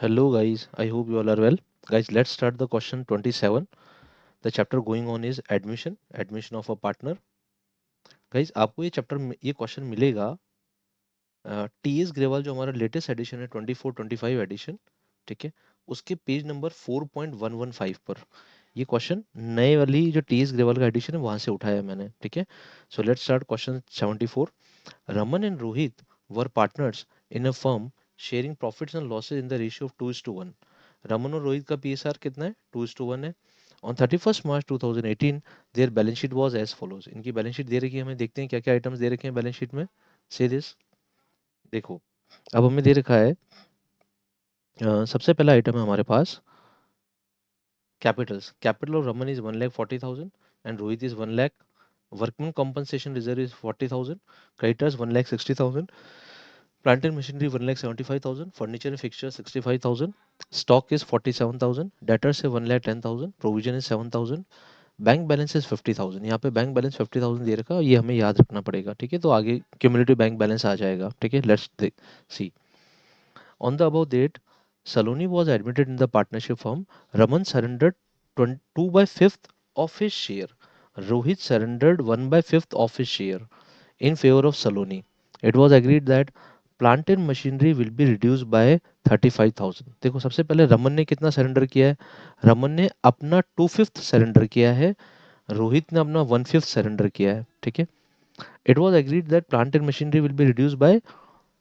Hello guys, I hope you all are well. Guys, let's start the question 27. The chapter going on is admission of a partner. Guys, आपको ये chapter ये question मिलेगा T S Grewal जो हमारा latest edition है 24-25 addition, ठीक है, उसके पेज नंबर 4.115 पर ये क्वेश्चन नए वाली जो टी एस ग्रेवाल का एडिशन है वहां से उठाया है मैंने, ठीक है। So let's start question 74. Raman and Rohit were partners in a firm sharing profits and losses in the ratio of 2:1. Raman और रोहित का पीएसआर कितना है? 2:1 है। On 31st March 2018 there balance sheet was as follows. इनकी बैलेंस शीट दे रखी है, हमें देखते हैं क्या क्या आइटम्स दे रखे हैं बैलेंस शीट में। से दिस देखो, अब हमें दे रखा है सबसे पहला आइटम है हमारे पास capitals. Capital of Raman is 1,40,000 and Rohit is 1 lakh. Workman compensation reserve is 40,000, creditors 1,60,000, plant and machinery 1,75,000, furniture and fixtures 65,000, stock is 47,000, debtors है 1,10,000, provision is 7,000, bank balance is 50,000। यहाँ पे बैंक बैलेंस 50,000 दे रखा है, ये हमें याद रखना पड़ेगा, ठीक है। तो आगे क्यूमुलेटिव बैंक बैलेंस आ जाएगा, ठीक है। Let's see on the above date Saloni was admitted in the partnership firm. Raman surrendered 2 by 5th of his share. Rohit surrendered 1 by 5th of his share in favor of Saloni. It was agreed that plant and machinery will be reduced by 35,000। देखो, सबसे पहले रमन ने कितना surrender किया है? रमन ने अपना 2/5 surrender किया है, रोहित ने अपना 1/5 सरेंडर किया है, ठीक है। It was agreed that plant and machinery will be reduce by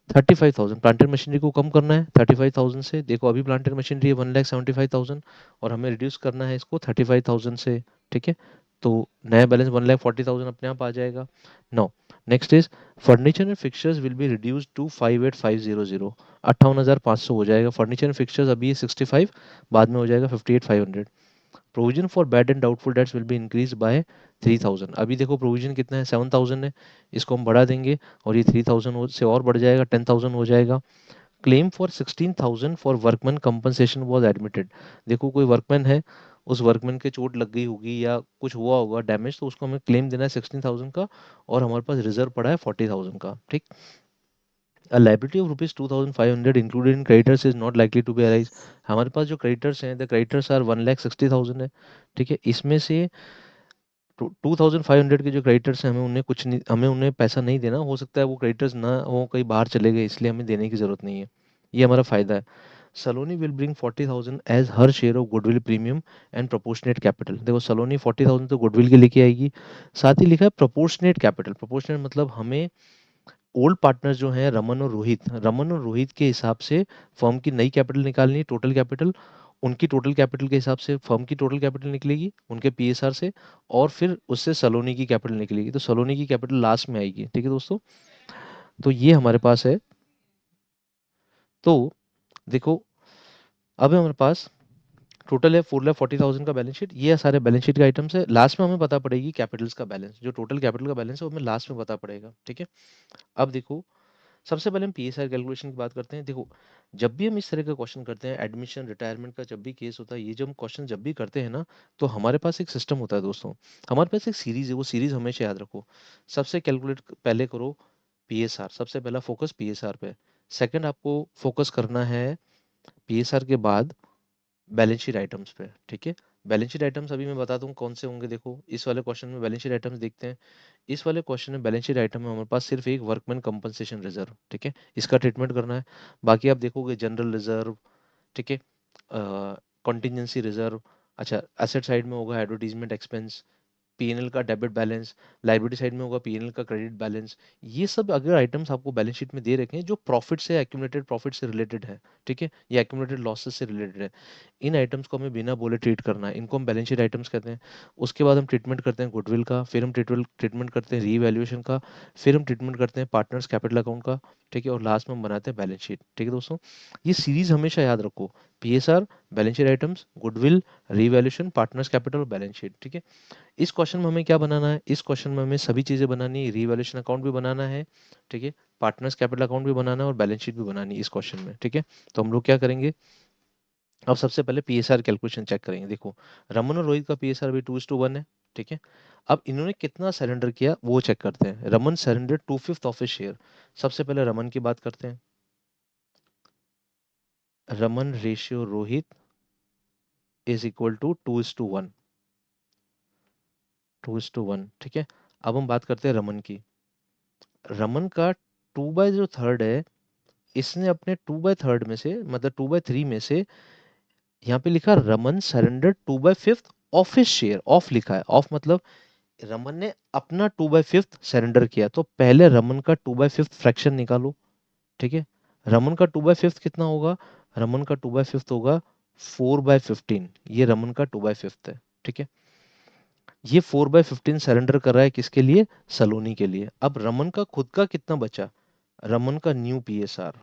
35,000। Plant and machinery को कम करना है 35,000 से। देखो, अभी प्लांट एंड मशीनरी है 1,75,000 और हमें रिड्यूस करना है इसको 35,000 से, ठीक है। तो नया बैलेंस 1,40,000 अपने आप आ जाएगा। No, next is furniture and fixtures will be reduce to 58,500। 58,500 हो जाएगा। फर्नीचर एंड फिक्सचर्स अभी 65, बाद में हो जाएगा 58,500। Provision for bad and doubtful debts will be increase by 3,000। अभी देखो प्रोविजन कितना है? 7,000 है, इसको हम बढ़ा देंगे और ये 3,000 से और बढ़ जाएगा, 10,000 हो जाएगा। Claim for 16,000 for workman compensation was admitted. देखो, कोई वर्कमैन है, उस वर्कमैन के चोट लग गई होगी या कुछ हुआ होगा डैमेज, तो उसको हमें क्लेम देना है 16,000 का, और हमारे पास रिजर्व पड़ा है 40,000 का, ठीक। A liability of rupees 2,500 included in creditors is not likely to be arise। हमारे पास जो क्रेडिटर्स हैं, द क्रेडिटर्स आर 1,60,000 है, ठीक है। इसमें से 2,500 के जो क्रेडिटर्स हैं, हमें उन्हें कुछ नहीं, हमें उन्हें पैसा नहीं देना। हो सकता है वो क्रेडिटर्स ना हो, कहीं बाहर चले गए, इसलिए हमें देने की जरूरत नहीं है। ये हमारा फायदा है। Saloni will bring 40,000 as her share of goodwill premium and proportionate capital. देखो, सलोनी 40,000 तो गुडविल के लेके आएगी, साथ ही लिखा है प्रोपोर्शनेट कैपिटल। प्रोपोर्शनेट मतलब हमें ओल्ड पार्टनर जो हैं रमन और रोहित के हिसाब से फर्म की नई कैपिटल निकालनी है, टोटल कैपिटल। उनकी टोटल कैपिटल के हिसाब से फर्म की टोटल कैपिटल निकलेगी उनके पीएसआर से, और फिर उससे सलोनी की कैपिटल निकलेगी। तो सलोनी की कैपिटल लास्ट में आएगी, ठीक है दोस्तों। तो ये हमारे पास है। तो देखो, अब है हमारे पास टोटल है 4,40,000 का बैलेंस शीट। ये सारे बैलेंस शीट के आइटम्स है। लास्ट में हमें पता पड़ेगी कैपिटल्स का बैलेंस, जो टोटल कैपिटल का बैलेंस है वो हमें लास्ट में पता पड़ेगा, ठीक है। अब देखो, सबसे पहले हम पीएसआर कैलकुलेशन की बात करते हैं। देखो, जब भी हम इस तरह का क्वेश्चन करते हैं, एडमिशन रिटायरमेंट का जब भी केस होता है, ये जब हम क्वेश्चन जब भी करते हैं ना, तो हमारे पास एक सिस्टम होता है दोस्तों। हमारे पास एक सीरीज है, वो सीरीज हमेशा याद रखो। सबसे कैलकुलेट पहले करो पीएसआर, सबसे पहला फोकस पीएसआर पे। सेकंड आपको फोकस करना है पीएसआर के बाद बैलेंस शीट आइटम्स पे, ठीक है। बैलेंस शीट आइटम्स अभी मैं बताता हूँ कौन से होंगे। देखो, इस वाले क्वेश्चन में बैलेंस शीट आइटम्स देखते हैं। इस वाले क्वेश्चन में बैलेंस शीट आइटम में हमारे पास सिर्फ एक वर्कमैन कंपनसेशन रिजर्व, ठीक है, इसका ट्रीटमेंट करना है। बाकी आप देखोगे जनरल रिजर्व, ठीक है, कॉन्टीजेंसी रिजर्व। अच्छा, एसेट साइड में होगा एडवर्टीजमेंट एक्सपेंस, पीएनएल का डेबिट बैलेंस, लाइबिलिटी साइड में होगा पीएनएल का क्रेडिट बैलेंस। ये सब अगर आइटम्स आपको बैलेंस शीट में दे रखे हैं जो प्रॉफिट से, एक्यूमुलेटेड प्रॉफिट से रिलेटेड है, ठीक है, या एक्यूमुलेटेड लॉसेस से रिलेटेड है, इन आइटम्स को हमें बिना बोले ट्रीट करना है। इनको हम बैलेंस शीट आइटम्स कहते हैं। उसके बाद हम ट्रीटमेंट करते हैं गुडविल का, फिर हम ट्रीटमेंट करते हैं रीवैल्यूएशन का, फिर हम ट्रीटमेंट करते हैं पार्टनर्स कैपिटल अकाउंट का, ठीक है, और लास्ट में हम बनाते हैं बैलेंस शीट, ठीक है दोस्तों। ये सीरीज हमेशा याद रखो, PSR, balance sheet items, goodwill, revaluation, partners capital और बैलेंस शीट, ठीक है। इस क्वेश्चन में हमें क्या बनाना है? इस क्वेश्चन में हमें सभी चीजें बनानी है। रीवैल्यूएशन अकाउंट भी बनाना है, ठीक है, पार्टनर्स कैपिटल अकाउंट भी बनाना है और बैलेंस शीट भी बनानी है इस क्वेश्चन में, ठीक है। तो हम लोग क्या करेंगे, अब सबसे पहले पीएसआर कैलकुलेशन चेक करेंगे। देखो, रमन और रोहित का पीएसआर भी 2:1 है, ठीक है। अब इन्होंने कितना सरेंडर किया वो चेक करते हैं। Raman surrender 2/5 of his share. सबसे पहले रमन की बात करते हैं। Raman ratio Rohit is equal to 2:1, 2:1, ठीक है। अब हम बात करते हैं रमन की। रमन का 2/3 है, इसने अपने 2/3 में से, मतलब 2/3 में से, यहाँ पे लिखा Raman surrender 2/5 of his share. Of लिखा है, ऑफ मतलब रमन ने अपना 2/5 सरेंडर किया। तो पहले रमन का 2/5 फ्रैक्शन निकालो, ठीक है। रमन का 2/5 कितना होगा? रमन का 2/5 होगा 4/15। ये रमन का 2/5 है, ठीक है। ये 4/15 सरेंडर कर रहा है किसके लिए? सलोनी के लिए। अब रमन का खुद का कितना बचा? रमन का न्यू पीएसआर,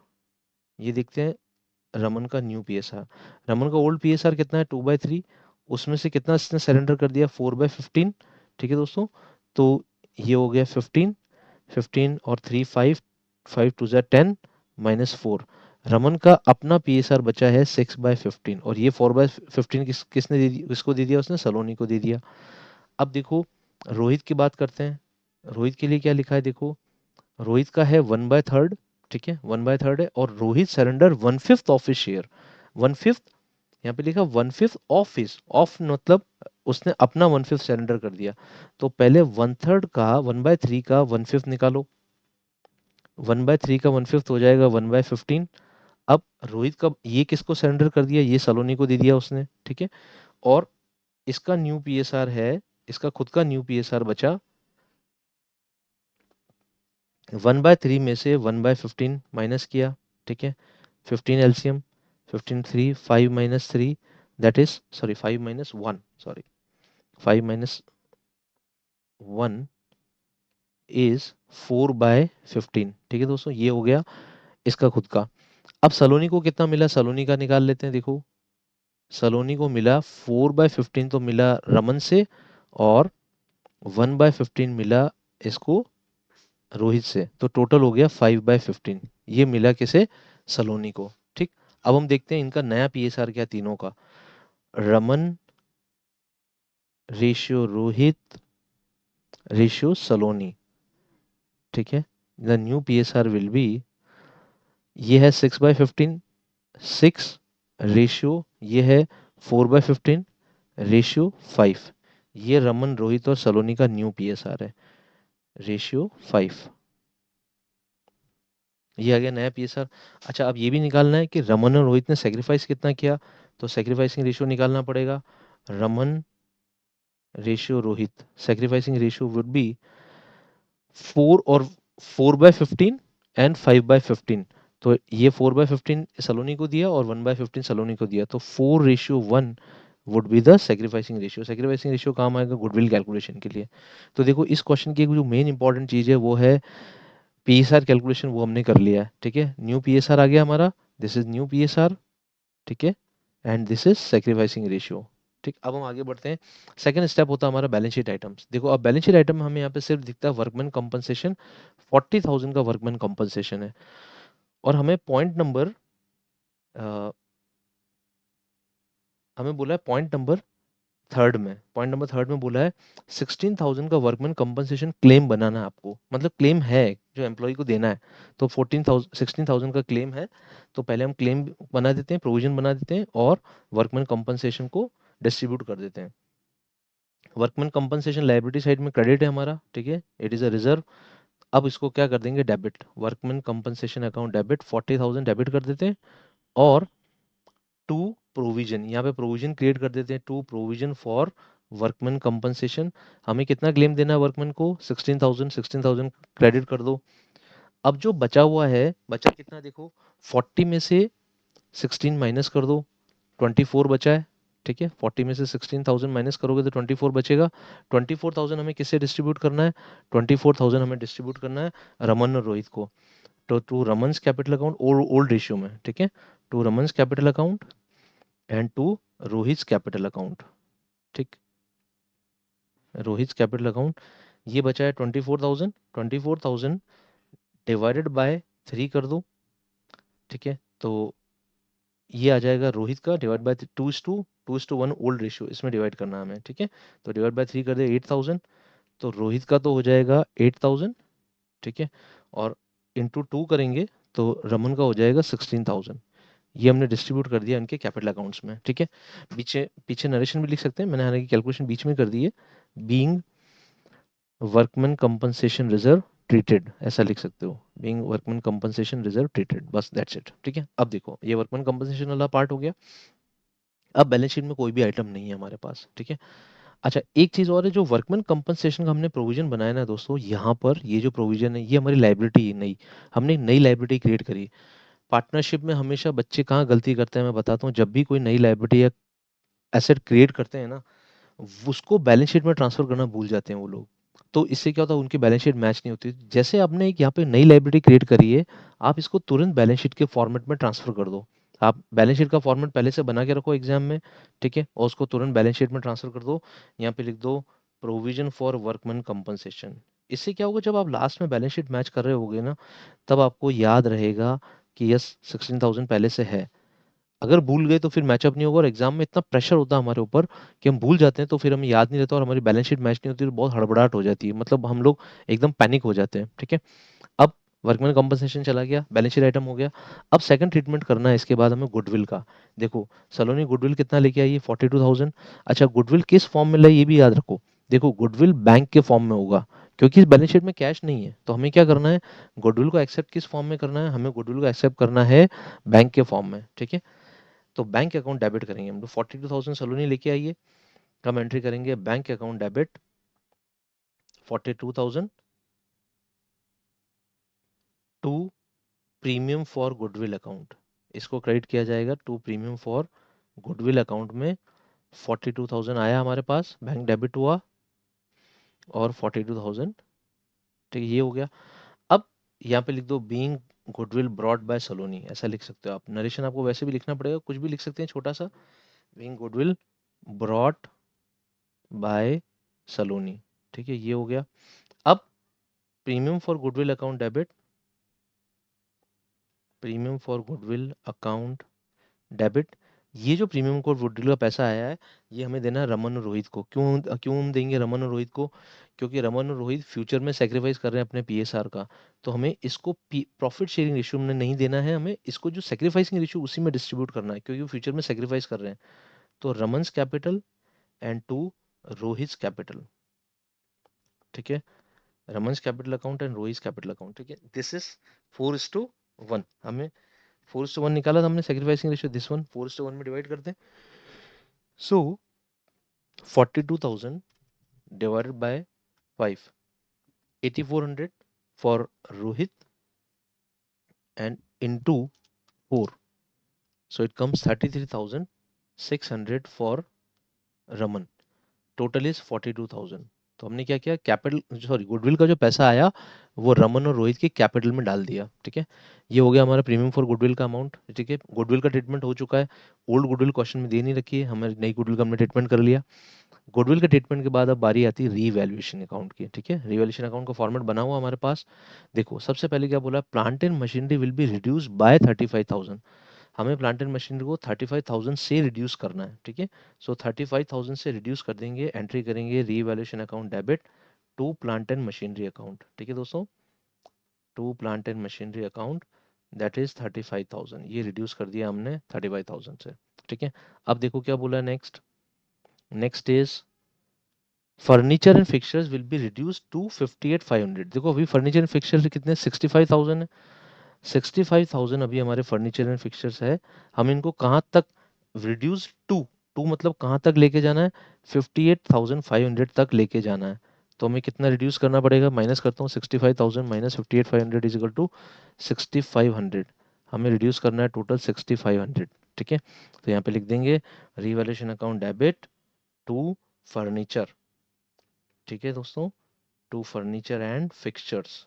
ये देखते हैं। रमन का न्यू पीएसआर, रमन का ओल्ड पीएसआर कितना है? 2/3। उसमें से कितना इसने सरेंडर कर दिया? 4/15, ठीक है दोस्तों। तो ये हो गया 15, 15 और 3 5, 5 2 जा 10 -4। रमन का अपना पीएसआर बचा है 6/15, और ये 4/15 किसने दे दिया? किसको दे दिया उसने? सलोनी को दे दिया। अब देखो रोहित की बात करते हैं। रोहित के लिए क्या लिखा है देखो। रोहित का है 1/3, ठीक है, 1/3 है, और Rohit surrender 1/5 of his share. 1/5, यहाँ पे लिखा 1/5 ऑफ हिज, ऑफ मतलब उसने अपना 1/5 सरेंडर कर दिया। तो पहले 1/3 का, 1/3 का 1/5 निकालो। 1/3 का 1/5 हो जाएगा 1/15। अब रोहित का ये किसको सरेंडर कर दिया? ये सलोनी को दे दिया उसने, ठीक है। और इसका न्यू पीएसआर है, इसका खुद का न्यू पीएसआर बचा 1/3 में से 1/15 माइनस किया, ठीक है। 15 LCM, 15 3 5 -3, that is sorry 5 -1, sorry 5 -1 is 4/15, ठीक है दोस्तों। ये हो गया इसका खुद का। अब सलोनी को कितना मिला? सलोनी का निकाल लेते हैं। देखो सलोनी को मिला 4/15 तो मिला रमन से, और 1/15 मिला इसको रोहित से। तो टोटल हो गया 5/15। ये मिला किसे? सलोनी को, ठीक। अब हम देखते हैं इनका नया पीएसआर क्या तीनों का। रमन रेशियो रोहित रेशियो सलोनी, ठीक है। The new PSR will be, ये है 6/15, 6 रेशियो, ये है 4/15 रेशियो 5। ये रमन रोहित और सलोनी का न्यू पीएसआर है, रेशियो 5। ये आ गया नया पीएसआर। अच्छा, अब ये भी निकालना है कि रमन और रोहित ने सेक्रीफाइस कितना किया। तो सेक्रीफाइसिंग रेशियो निकालना पड़ेगा। Raman ratio Rohit, sacrificing ratio would be 4, और 4/15 एंड 5/15। तो ये 4/15 सलोनी को दिया और 1/15 सलोनी को दिया, तो 4:1 would be the sacrificing ratio. Sacrificing ratio काम आएगा गुडविल कैलकुलेशन के लिए। तो देखो इस क्वेश्चन की एक जो मेन इंपॉर्टेंट चीज है वो है पीएसआर कैलकुलेशन, वो हमने कर लिया है, ठीक है। न्यू पीएसआर आ गया हमारा, दिस इज न्यू पीएसआर, ठीक है, and this is sacrificing ratio, ठीक। अब हम आगे बढ़ते हैं। सेकंड स्टेप होता है हमारा बैलेंस शीट आइटम्स। देखो अब बैलेंस शीट आइटम में हमें यहाँ पे सिर्फ दिखता है वर्कमैन कंपनसेशन, 40,000 का वर्कमैन कंपनसेशन है। और हमें पॉइंट नंबर, हमें बोला है पॉइंट नंबर थर्ड में, पॉइंट नंबर थर्ड में बोला है 16,000 का वर्कमैन कंपनसेशन क्लेम बनाना है आपको, मतलब क्लेम है जो एम्प्लॉय को देना है। तो 14,000 16,000 का क्लेम है। तो पहले हम क्लेम बना देते हैं, प्रोविजन बना देते हैं, और वर्कमैन कंपनसेशन को डिस्ट्रीब्यूट कर देते हैं। वर्कमैन कंपनसेशन लायबिलिटी साइड में क्रेडिट है हमारा, ठीक है, इट इज अ रिजर्व। अब इसको क्या कर देंगे? Debit, workman compensation account debit, 40,000 debit कर देते हैं। और टू प्रोविजन, यहाँ पे प्रोविजन क्रिएट कर देते हैं, to provision for workman compensation. हमें कितना क्लेम देना है वर्कमैन को? 16,000, 16,000 क्रेडिट कर दो। अब जो बचा हुआ है, बचा कितना देखो, 40 में से 16 माइनस कर दो, 24 बचा है, ठीक है। 40 में से 16,000 माइनस करोगे तो 24 बचेगा। 24,000 हमें किससे डिस्ट्रीब्यूट करना है? 24,000 हमें डिस्ट्रीब्यूट करना है रमन और रोहित को। तो to Raman's capital account old ratio में, ठीक है, to Raman's capital account and to Rohit capital account, ठीक। रोहित कैपिटल अकाउंट, ये बचा है 24,000, 24,000 डिवाइडेड बाय 3 कर दो, ठीक है। तो ये आ जाएगा रोहित का, डिवाइड बाय 2:1 ओल्ड रेशियो, इसमें डिवाइड करना है हमें, ठीक है। तो डिवाइड बाय 3 कर दे 8,000। तो रोहित का तो हो जाएगा 8,000, ठीक है, और इंटू 2 करेंगे तो रमन का हो जाएगा 16,000। ये हमने डिस्ट्रीब्यूट कर दिया इनके कैपिटल अकाउंट्स में, ठीक है। पीछे पीछे नरेशन भी लिख सकते हैं, मैंने हालांकि कैलकुलेशन बीच में कर दी है। Being workman compensation reserve treated, ऐसा लिख सकते हो, being workman compensation reserve treated, बस दैट्स इट, ठीक है। अब देखो ये वर्कमैन कंपनसेशन वाला पार्ट हो गया। अब बैलेंस शीट में कोई भी आइटम नहीं है हमारे पास, ठीक है। अच्छा, एक चीज और है, जो वर्कमैन कंपनसेशन का हमने प्रोविजन बनाया ना दोस्तों, यहाँ पर ये जो प्रोविजन है ये हमारी लाइबिलिटी है, नई, हमने एक नई लाइबिलिटी क्रिएट करी। पार्टनरशिप में हमेशा बच्चे कहाँ गलती करते हैं मैं बताता हूँ, जब भी कोई नई लाइबिलिटी या एसेट क्रिएट करते हैं ना, उसको बैलेंस शीट में ट्रांसफर करना भूल जाते हैं वो लोग। तो इससे क्या होता है, उनकी बैलेंस शीट मैच नहीं होती। जैसे आपने एक यहाँ पे नई लाइब्रेरी क्रिएट करी है, आप इसको तुरंत बैलेंस शीट के फॉर्मेट में ट्रांसफर कर दो। आप बैलेंस शीट का फॉर्मेट पहले से बना के रखो एग्जाम में, ठीक है, और उसको तुरंत बैलेंस शीट में ट्रांसफर कर दो। यहाँ पे लिख दो प्रोविजन फॉर वर्कमैन कंपनसेशन। इससे क्या होगा, जब आप लास्ट में बैलेंस शीट मैच कर रहे होगे ना, तब आपको याद रहेगा कि यस 16,000 पहले से है। अगर भूल गए तो फिर मैचअप नहीं होगा, और एग्जाम में इतना प्रेशर होता है हमारे ऊपर कि हम भूल जाते हैं, तो फिर हमें याद नहीं रहता और हमारी बैलेंस शीट मैच नहीं होती, तो बहुत हड़बड़ाहट हो जाती है, मतलब हम लोग एकदम पैनिक हो जाते हैं, ठीक है। अब वर्कमैन कंपनसेशन चला गया, बैलेंस शीट आइटम हो गया। अब सेकंड ट्रीटमेंट करना है इसके बाद हमें गुडविल का। देखो सलोनी गुडविल कितना लेके आई है, 42,000। अच्छा, गुडविल किस फॉर्म में लाई ये भी याद रखो। देखो गुडविल बैंक के फॉर्म में होगा, क्योंकि इस बैलेंस शीट में कैश नहीं है, तो हमें क्या करना है, गुडविल को एक्सेप्ट किस फॉर्म में करना है, हमें गुडविल को एक्सेप्ट करना है बैंक के फॉर्म में, ठीक है। तो बैंक अकाउंट डेबिट करेंगे हम लोग, 42,000 सलोनी लेके आइए। हम एंट्री करेंगे bank account debit 42,000 to premium for goodwill account. इसको क्रेडिट किया जाएगा to premium for goodwill account में। 42,000 आया हमारे पास, बैंक डेबिट हुआ, और 42,000, ठीक है, ये हो गया। अब यहाँ पे लिख दो बीइंग गुडविल ब्रॉट बाय सलोनी, ऐसा लिख सकते हो आप। नरेशन आपको वैसे भी लिखना पड़ेगा, कुछ भी लिख सकते हैं छोटा सा, बीइंग गुडविल ब्रॉट बाय सलोनी, ठीक है, ये हो गया। अब premium for goodwill account debit, premium for goodwill account debit. ये जो प्रीमियम को गुडविल का पैसा आया है, ये हमें देना है रमन और रोहित को। क्यों क्यों हम देंगे रमन और रोहित को, क्योंकि रमन और रोहित फ्यूचर में सेक्रीफाइस कर रहे हैं अपने पीएसआर का, तो हमें इसको प्रॉफिट शेयरिंग रेशियो में नहीं देना है, हमें इसको जो सेक्रीफाइसिंग रेशियो उसी में डिस्ट्रीब्यूट करना है, क्योंकि वो फ्यूचर में सेक्रीफाइस कर रहे हैं। तो Raman's capital and to Rohit capital, ठीक है, Raman's capital account and Rohit capital account, ठीक है। दिस इज 4:1, हमें 4:1 निकाला था हमने सेक्रीफाइसिंग रेशियो, दिस वन 4:1 में डिवाइड करते हैं। सो 42,000 divided by 5, 8,400 for Rohit and into 4. So it comes 33,600 for Raman. Total is 42,000। तो हमने क्या किया, कैपिटल सॉरी गुडविल का जो पैसा आया वो रमन और रोहित के कैपिटल में डाल दिया, ठीक है। ये हो गया हमारा प्रीमियम फॉर गुडविल का अमाउंट, ठीक है। गुडविल का ट्रीटमेंट हो चुका है। ओल्ड गुडविल क्वेश्चन में दे नहीं रखी है, हमारी नई गुडविल का हमने ट्रीटमेंट कर लिया। गुडविल के ट्रीटमेंट के बाद अब बारी आती है रीवैल्यूएशन अकाउंट की, ठीक है। रीवैल्यूएशन अकाउंट का फॉर्मेट बना हुआ हमारे पास। देखो सबसे पहले क्या बोला, plant and machinery will be reduce by 35,000। हमें प्लांट एंड मशीनरी को 35,000 से रिड्यूस करना है, ठीक है। सो 35,000 से रिड्यूस कर देंगे, एंट्री करेंगे revaluation account debit to plant and machinery account, ठीक है दोस्तों, to plant and machinery account, that is 35,000, ये रिड्यूस कर दिया हमने 35,000 से, ठीक है। अब देखो क्या बोला next, next is furniture and fixtures will be reduce to 58,500। देखो अभी फर्नीचर एंड फिक्सचर कितने, 65,000 है। 65,000 अभी हमारे फर्नीचर एंड फिक्सचर्स है। हम इनको कहाँ तक रिड्यूस टू, टू मतलब कहाँ तक लेके जाना है, 58,500 तक लेके जाना है। तो हमें कितना रिड्यूस करना पड़ेगा, माइनस करता हूँ, 65,000 माइनस 58,500 इज इक्वल टू 6,500। हमें रिड्यूस करना है टोटल 6,500, ठीक है। तो यहाँ पे लिख देंगे revaluation account debit to furniture, ठीक है दोस्तों, to furniture and fixtures,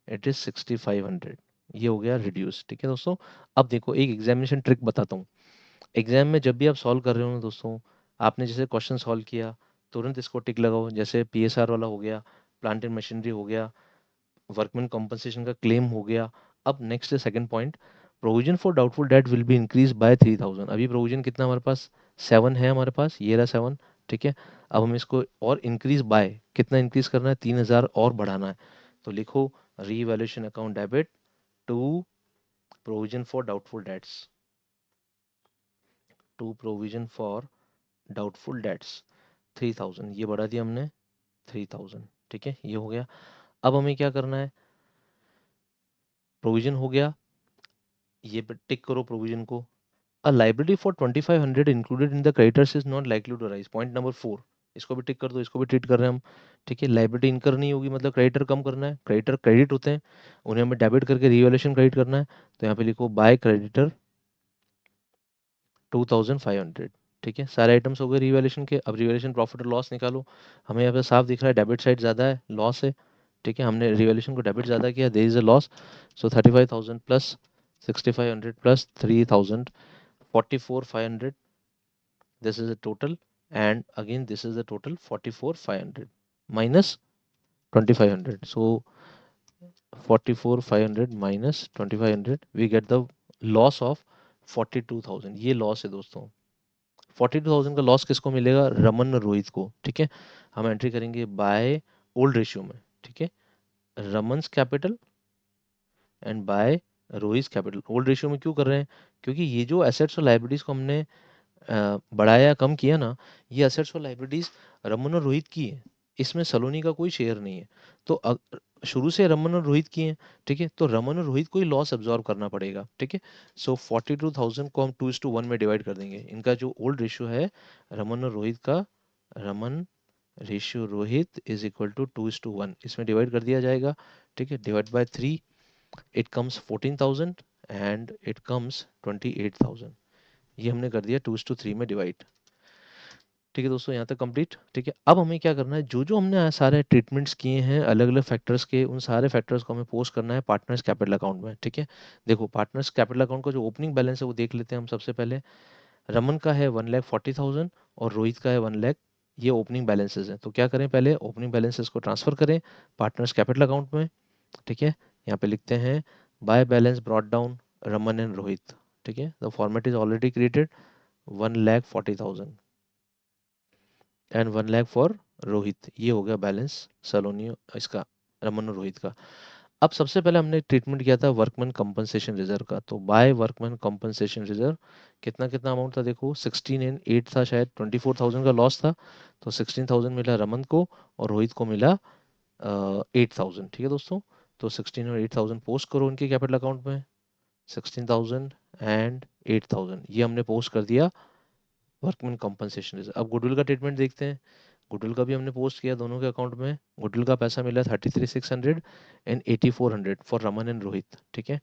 it is 6,500। ये हो गया रिड्यूस, ठीक है दोस्तों। अब देखो एक एग्जामिनेशन ट्रिक बताता हूँ। एग्जाम में जब भी आप सॉल्व कर रहे हो ना दोस्तों, आपने जैसे क्वेश्चन सॉल्व किया, तुरंत इसको टिक लगाओ, जैसे पीएसआर वाला हो गया, प्लांट एंड मशीनरी हो गया, वर्कमैन कॉम्पनसेशन का क्लेम हो गया। अब नेक्स्ट है second point, provision for doubtful debt will be increase by 3,000। अभी प्रोविजन कितना हमारे पास, 7 है हमारे पास, ये रहा 7, ठीक है। अब हम इसको और इंक्रीज बाय कितना इंक्रीज करना है, 3,000 और बढ़ाना है। तो लिखो revaluation account debit to provision for doubtful debts, to provision for doubtful debts 3000, ये बढ़ा दिया हमने 3000, ठीक है, ये हो गया। अब हमें क्या करना है, प्रोविजन हो गया, ये पे टिक करो प्रोविजन को। A liability for 2500 included in the creditors is not likely to rise, point number 4, इसको भी टिक कर दो, इसको भी ट्रीट कर रहे हैं हम, ठीक है। लाइबिलिटी इनकर नहीं होगी मतलब क्रेडिटर कम करना है, क्रेडिटर क्रेडिट होते हैं, उन्हें हमें डेबिट करके रिवैल्यूएशन क्रेडिट करना है, तो यहाँ पे लिखो बाय क्रेडिटर 2500, ठीक है। सारे आइटम्स हो गए रिवैल्यूएशन के। अब रिवैल्यूएशन प्रॉफिट और लॉस निकालो। हमें यहाँ पे साफ दिख रहा है डेबिट साइड ज़्यादा है, लॉस है, ठीक है, हमने रिवैल्यूएशन को डेबिट ज़्यादा किया, there is a loss. So 35,000 plus 6500 plus 3000, 44,500, this is the total, and again this is the total 44,500 minus 2,500. So 44,500 minus 2,500 we get the loss of 42,000, ये लॉस है दोस्तों। 42,000 का लॉस किसको मिलेगा, रमन और रोहित को, ठीक है। हम एंट्री करेंगे बाय ओल्ड रेशियो में, ठीक है, Raman's capital and by Rohit capital. Old ratio में क्यों कर रहे हैं, क्योंकि ये जो एसेट्स और लाइबिलिटीज को हमने बढ़ाया कम किया ना, ये असेट्स और लाइबिलिटीज रमन और रोहित की है, इसमें सलोनी का कोई शेयर नहीं है। तो शुरू से रमन और रोहित की है, ठीक है, तो रमन और रोहित को ही लॉस एब्जॉर्ब करना पड़ेगा, ठीक है। सो 42,000 को हम 2:1 में डिवाइड कर देंगे। इनका जो ओल्ड रेशियो है रमन और रोहित का, Raman ratio Rohit is equal to 2:1, इसमें डिवाइड कर दिया जाएगा, ठीक है, divide by 3, it comes 14,000 and it comes 28,000, ये हमने कर दिया 2:3 में डिवाइड, ठीक है दोस्तों, यहाँ तक कंप्लीट, ठीक है। अब हमें क्या करना है, जो जो हमने सारे ट्रीटमेंट्स किए हैं अलग अलग फैक्टर्स के, उन सारे फैक्टर्स को हमें पोस्ट करना है पार्टनर्स कैपिटल अकाउंट में, ठीक है। देखो पार्टनर्स कैपिटल अकाउंट का जो ओपनिंग बैलेंस है वो देख लेते हैं हम सबसे पहले। रमन का है 1,40,000 और रोहित का है 1,00,000, ये ओपनिंग बैलेंसेज हैं। तो क्या करें, पहले ओपनिंग बैलेंसेस को ट्रांसफर करें पार्टनर्स कैपिटल अकाउंट में, ठीक है। यहाँ पे लिखते हैं by balance brought down Raman and Rohit, ठीक है, the format is already created, 1,40,000 and 1,00,000 for Rohit, ये हो गया बैलेंस सलोनी इसका, रमन और रोहित का। अब सबसे पहले हमने ट्रीटमेंट किया था वर्कमैन कंपनसेशन रिजर्व का, तो बाय वर्कमैन कंपनसेशन रिजर्व कितना कितना अमाउंट था, देखो 16 एंड 8 था, शायद 24,000 का लॉस था, तो 16,000 मिला रमन को और रोहित को मिला 8,000, ठीक है दोस्तों। तो 16 और 8,000 पोस्ट करो उनके कैपिटल अकाउंट में, 16,000 एंड 8,000 ये हमने पोस्ट कर दिया वर्कमैन कंपनसेशन रिजर्व। अब गुडविल का ट्रीटमेंट देखते हैं। गुडविल का भी हमने पोस्ट किया दोनों के अकाउंट में। गुडविल का पैसा मिला 33,600 and 8,400 for Raman and Rohit, ठीक है।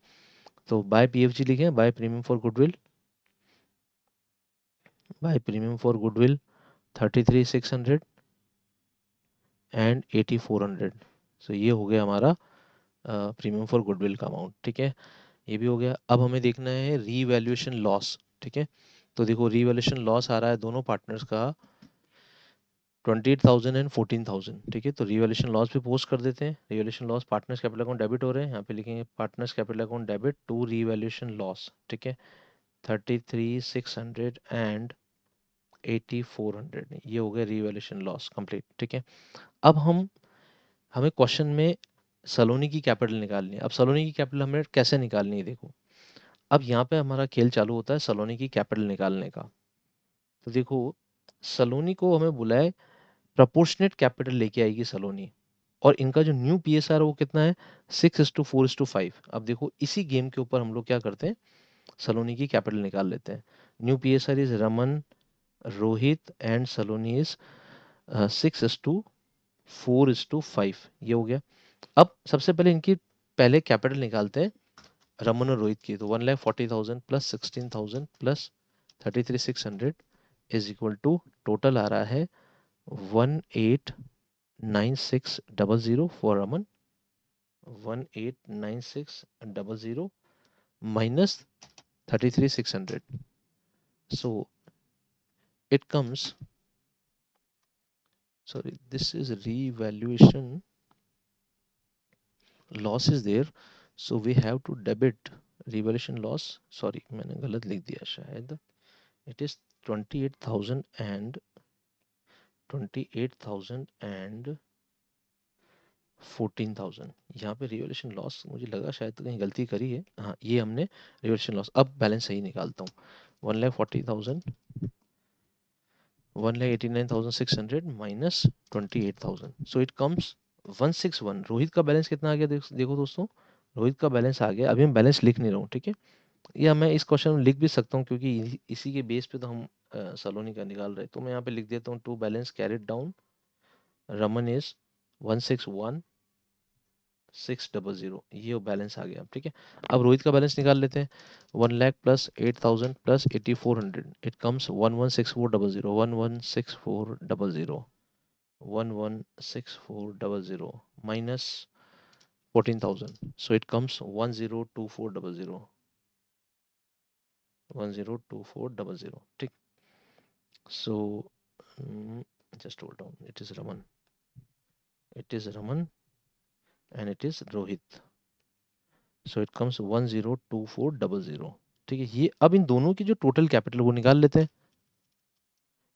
तो बाय पीएफजी लिखे, by premium for goodwill, by premium for goodwill 33,600 and 8,400। So ये हो गया हमारा प्रीमियम फॉर गुडविल का अमाउंट, ठीक है, ये भी हो गया। अब हमें देखना है रीवैल्यूएशन लॉस, ठीक है। तो देखो रीवैल्यूएशन लॉस आ रहा है दोनों पार्टनर्स का 28,000 एंड 14,000, ठीक है। तो रिवैल्यूएशन लॉस भी पोस्ट कर देते हैं। Revaluation loss partners capital account debit हो रहे हैं, यहाँ पे लिखेंगे partners capital account debit to revaluation loss, ठीक है, 33,600 एंड 8,400, ये हो गया रिवैल्यूएशन लॉस कंप्लीट, ठीक है। अब हमें क्वेश्चन में सलोनी की कैपिटल निकालनी है। अब सलोनी की कैपिटल हमें कैसे निकालनी है, देखो अब यहाँ पे हमारा खेल चालू होता है सलोनी की कैपिटल निकालने का। तो देखो सलोनी को हमें बुलाए, प्रपोर्शनेट कैपिटल लेके आएगी सलोनी, और इनका जो न्यू पीएसआर वो कितना है, 6:4:5। अब देखो इसी गेम के ऊपर हम लोग क्या करते हैं, सलोनी की कैपिटल निकाल लेते हैं। New PSR is Raman, Rohit and Saloni is 6:4:5, ये हो गया। अब सबसे पहले इनकी पहले कैपिटल निकालते हैं रमन और रोहित की। तो 1,40,000 plus 16,000 plus 33,600 is equal to, total आ रहा है 1,896,000 for Raman, 1,896,000 minus 33,600. So it comes, sorry, this is revaluation loss is there. So we have to debit revaluation loss. Sorry, मैंने गलत लिख दिया शायद. It is 28,000 and 14,000। यहाँ पे रिवैल्यूएशन लॉस मुझे लगा शायद तो कहीं गलती करी है, हाँ ये हमने रिवैल्यूएशन लॉस, अब बैलेंस सही निकालता हूँ। 1,40,000 1,89,600 minus 28,000, so it comes 161. Rohit का बैलेंस कितना आ गया? देखो दोस्तों, रोहित का बैलेंस आ गया। अभी मैं बैलेंस लिख नहीं रहा हूँ, ठीक है, या मैं इस क्वेश्चन में लिख भी सकता हूँ क्योंकि इसी के बेस पे तो हम सलोनी का निकाल रहे हैं। तो मैं यहाँ पे लिख देता हूँ, to balance carried down Raman is 161,600, ये बैलेंस आ गया, ठीक है। अब रोहित का बैलेंस निकाल लेते हैं। 1 lakh plus 8,000 plus 8,400, it comes 116400, 116400, 116400 minus 14,000, so it comes 102400, 102400, ठीक। So just hold on, it is Raman and it is Rohit, so it comes 102400, ठीक है। ये अब इन दोनों की जो टोटल कैपिटल वो निकाल लेते हैं।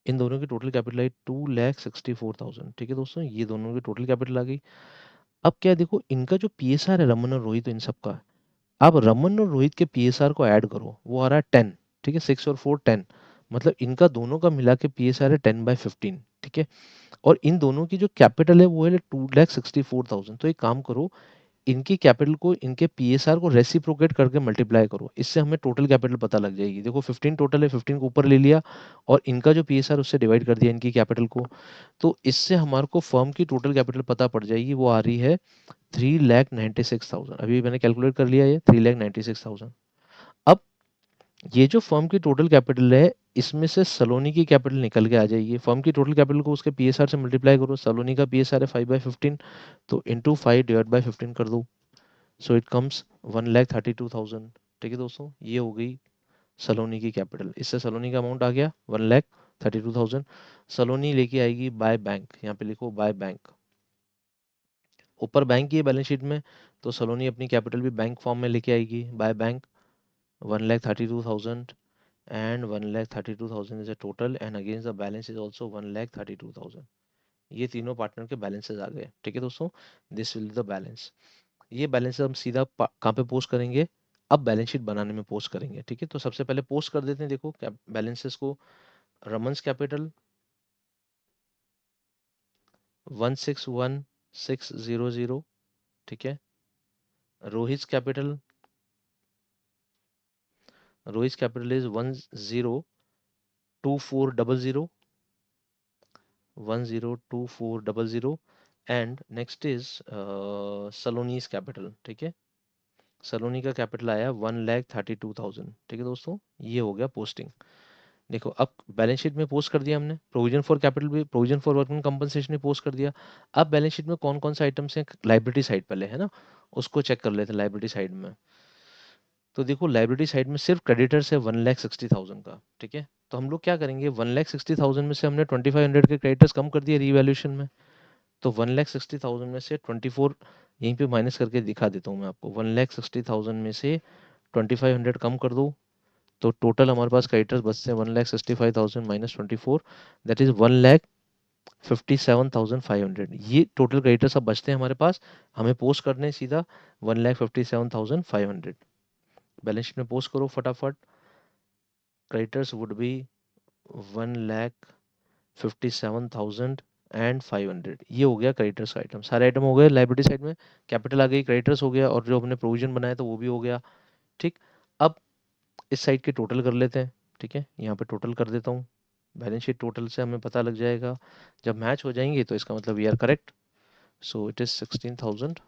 इन दोनों की टोटल कैपिटल आई 2,64,000, ठीक है दोस्तों, ये दोनों की टोटल कैपिटल आ गई। अब क्या है, देखो इनका जो पीएसआर है रमन और रोहित, इन सबका, अब रमन और रोहित के पीएसआर को ऐड करो, वो आ रहा है 10, ठीक है, 6 और 4 10, मतलब इनका दोनों का मिला के पीएसआर है 10/15, ठीक है। और इन दोनों की जो कैपिटल है वो है 2,64,000। तो एक काम करो, इनकी कैपिटल को इनके पीएसआर को रेसिप्रोकेट करके मल्टीप्लाई करो, इससे हमें टोटल कैपिटल पता लग जाएगी। देखो 15 टोटल है, 15 को ऊपर ले लिया और इनका जो पीएसआर उससे डिवाइड कर दिया इनकी कैपिटल को, तो इससे हमारे को फर्म की टोटल कैपिटल पता पड़ जाएगी। वो आ रही है 3,96,000। अभी मैंने कैलकुलेट कर लिया, ये 3,96,000। अब ये जो फर्म की टोटल कैपिटल है, इसमें से सलोनी की कैपिटल निकल के आ जाएगी। फर्म की टोटल कैपिटल को उसके पीएसआर से मल्टीप्लाई करो, सलोनी का पीएसआर है 5/15, तो इंटू 5/15 कर दो, सो इट कम्स 1,32,000, ठीक है दोस्तों, ये हो गई सलोनी की कैपिटल। इससे सलोनी का अमाउंट आ गया 1,32,000। सलोनी लेके आएगी बाय बैंक, यहाँ पे लिखो बाय बैंक, ऊपर बैंक की है बैलेंस शीट में, तो सलोनी अपनी कैपिटल भी बैंक फॉर्म में लेके आएगी by bank 1,32,000, and 1,32,000 is a total, and against the balance is also 1,32,000। ये तीनों पार्टनर के बैलेंसेस आ गए, ठीक है दोस्तों, दिस विल द बैलेंस। ये बैलेंस हम सीधा कहाँ पे पोस्ट करेंगे? अब बैलेंस शीट बनाने में पोस्ट करेंगे, ठीक है। तो सबसे पहले पोस्ट कर देते हैं, देखो बैलेंसेस को। रमन्स कैपिटल 161,600, ठीक है। Rohit capital, Rohit capital is 102400, 102400, and next is Saloni's capital, ठीक है। सलोनी का कैपिटल आया 1,32,000, ठीक है दोस्तों, ये हो गया पोस्टिंग। देखो अब बैलेंस शीट में पोस्ट कर दिया हमने, प्रोविजन फॉर कैपिटल भी, प्रोविजन फॉर वर्किंग कंपनसेशन भी पोस्ट कर दिया। अब बैलेंस शीट में कौन कौन से आइटम्स हैं, लाइबिलिटी साइड पहले है ना, उसको चेक कर लेते हैं लाइबिलिटी साइड में। तो देखो लाइबिलिटी साइड में सिर्फ क्रेडिटर्स है 1,60,000 का, ठीक है। तो हम लोग क्या करेंगे, 1,60,000 में से हमने 2,500 के क्रेडिटर्स कम कर दिए रीवैल्यूएशन में, तो 1,60,000 में से 24, यहीं पे माइनस करके दिखा देता हूँ मैं आपको, 1,60,000 में से 2,500 कम कर दो, तो टोटल हमारे पास क्रेडिटर्स बचते हैं 1,65,000 माइनस 24, दैट इज 1,57,500। ये टोटल क्रेडिटर्स अब बचते हैं हमारे पास, हमें पोस्ट करने हैं सीधा 1,57,500। बैलेंस शीट में पोस्ट करो फटाफट। क्रेडिटर्स वुड बी 1,57,500, ये हो गया क्रेडिटर्स का आइटम, सारे आइटम हो गए लाइबिलिटी साइड में। कैपिटल आ गई, क्रेडिटर्स हो गया, और जो हमने प्रोविजन बनाया तो वो भी हो गया, ठीक। अब इस साइड के टोटल कर लेते हैं, ठीक है, यहाँ पे टोटल कर देता हूँ। बैलेंस शीट टोटल से हमें पता लग जाएगा, जब मैच हो जाएंगे तो इसका मतलब we are correct. So it is 16,000,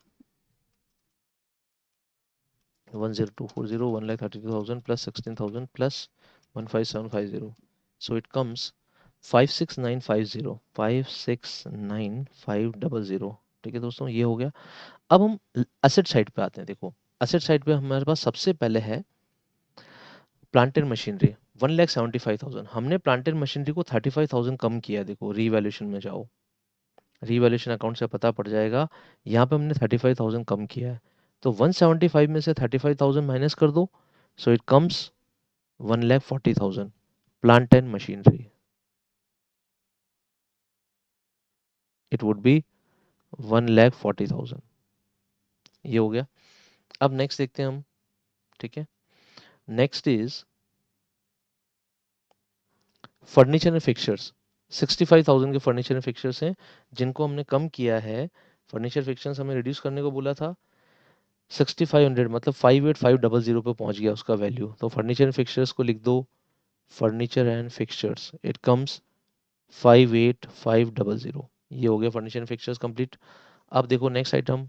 1,0240, 1,32,000 plus 16,000 plus 15750, so it comes 56,950, 56,950, ठीक है दोस्तों, ये हो गया। अब हम असेट साइड पे आते हैं। देखो असेट साइड पे हमारे पास सबसे पहले है प्लांट एंड मशीनरी, 1,75,000। हमने प्लांट एंड मशीनरी को 35,000 कम किया, देखो रीवैल्यूएशन में जाओ, रीवैल्यूएशन अकाउंट से पता पड़ जाएगा, यहाँ पे हमने 35,000 कम किया है, तो 175 में से 35,000 माइनस कर दो, सो it comes 1,40,000 plant and machinery, it would be 1,40,000, ये हो गया। अब नेक्स्ट देखते हैं हम, ठीक है। Next is furniture and fixtures, 65,000 के फर्नीचर एंड फिक्चर्स हैं जिनको हमने कम किया है। फर्नीचर फिक्चर्स हमें रिड्यूस करने को बोला था 6500, मतलब 58500 पे पहुंच गया उसका वैल्यू। तो फर्नीचर एंड फिक्चर्स को लिख दो, furniture and fixtures it comes 58500। ये हो गया फर्नीचर एंड फिक्चर्स कंप्लीट। अब देखो नेक्स्ट आइटम,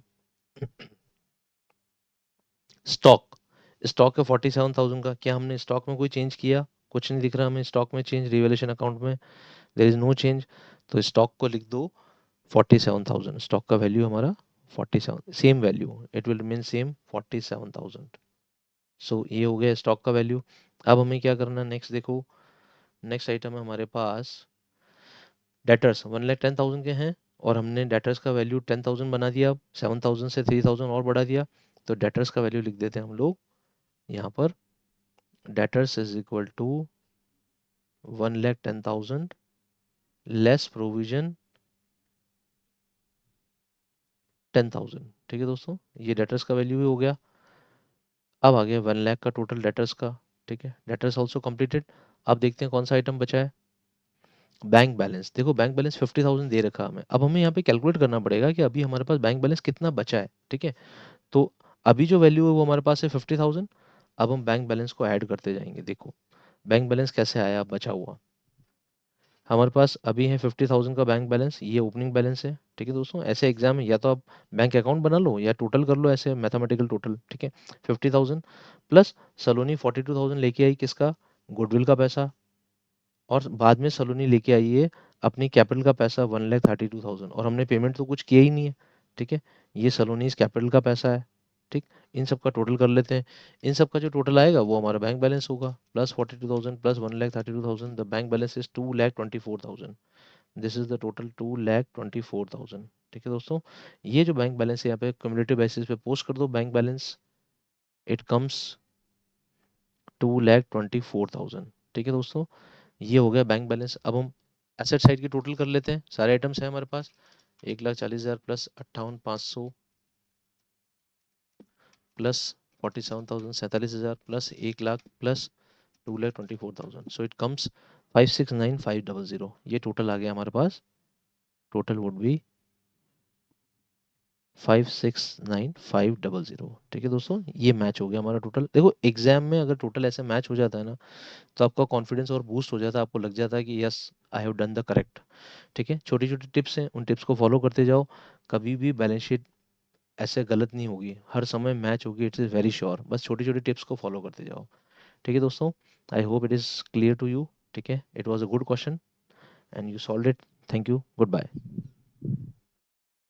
स्टॉक। स्टॉक है 47,000 का। क्या हमने स्टॉक में कोई चेंज किया? कुछ नहीं दिख रहा हमें स्टॉक में चेंज, रिवैल्यूएशन अकाउंट में देयर इज नो चेंज। तो स्टॉक को लिख दो 47,000। स्टॉक का वैल्यू हमारा 47, same value, it will remain same 47,000। सो ये हो गया स्टॉक का वैल्यू। अब हमें क्या करना है नेक्स्ट, देखो नेक्स्ट आइटम है हमारे पास डेटर्स। 1,10,000 के हैं और हमने डेटर्स का वैल्यू 10,000 बना दिया। अब 7,000 से 3,000 और बढ़ा दिया। तो डेटर्स का वैल्यू लिख देते हैं हम लोग यहाँ पर, debtors is equal to 1,10,000 less provision 10,000। ठीक है दोस्तों, ये डेटर्स का वैल्यू भी हो गया। अब आ गया 1 लाख का टोटल डेटर्स का। ठीक है, डेटर्स ऑल्सो कंप्लीटेड। अब देखते हैं कौन सा आइटम बचा है, बैंक बैलेंस। देखो बैंक बैलेंस 50,000 दे रखा हमें। अब हमें यहाँ पे कैलकुलेट करना पड़ेगा कि अभी हमारे पास बैंक बैलेंस कितना बचा है। ठीक है, तो अभी जो वैल्यू है वो हमारे पास है 50,000। अब हम बैंक बैलेंस को ऐड करते जाएंगे। देखो बैंक बैलेंस कैसे आया बचा हुआ, हमारे पास अभी है 50,000 का बैंक बैलेंस, ये ओपनिंग बैलेंस है। ठीक है दोस्तों, ऐसे एग्जाम में या तो आप बैंक अकाउंट बना लो या टोटल कर लो, ऐसे मैथमेटिकल टोटल। ठीक है, 50,000 प्लस सलोनी 42,000 लेके आई, किसका? गुडविल का पैसा। और बाद में सलोनी लेके आई है अपनी कैपिटल का पैसा 1,32,000, और हमने पेमेंट तो कुछ किया ही नहीं है। ठीक है, ये सलोनी इस कैपिटल का पैसा है। ठीक, इन सब का टोटल कर लेते हैं। इन सब का जो टोटल आएगा वो हमारा बैंक बैलेंस होगा, plus 42,000 plus 1,32,000, the bank balance is 2,24,000। This is the total 2,24,000। ठीक है दोस्तों, ये जो बैंक बैलेंस है यहाँ पे क्यूमुलेटिव बेसिस पे पोस्ट कर दो बैंक बैलेंस, इट कम्स 2,24,000। ठीक है दोस्तों, ये हो गया बैंक बैलेंस। अब हम एसेट साइड की टोटल कर लेते हैं। सारे आइटम्स हैं हमारे पास, 1,40,000 plus 58,500 plus 47,000 47,000 plus 1,00,000 plus 2,24,000। So it comes 569,500। ये टोटल आ गया हमारे पास। Total would be 569,500। ठीक है दोस्तों, ये मैच हो गया हमारा टोटल। देखो एग्जाम में अगर टोटल ऐसे मैच हो जाता है ना, तो आपका कॉन्फिडेंस और बूस्ट हो जाता है, आपको लग जाता है कि yes I have done the correct. ठीक है, छोटी छोटी टिप्स हैं, उन टिप्स को फॉलो करते जाओ। कभी भी बैलेंस शीट ऐसे गलत नहीं होगी, हर समय मैच होगी, इट्स इज़ वेरी श्योर। बस छोटी छोटी टिप्स को फॉलो करते जाओ। ठीक है दोस्तों, I hope it is clear to you. ठीक है, it was a good question and you solve it. Thank you, good bye.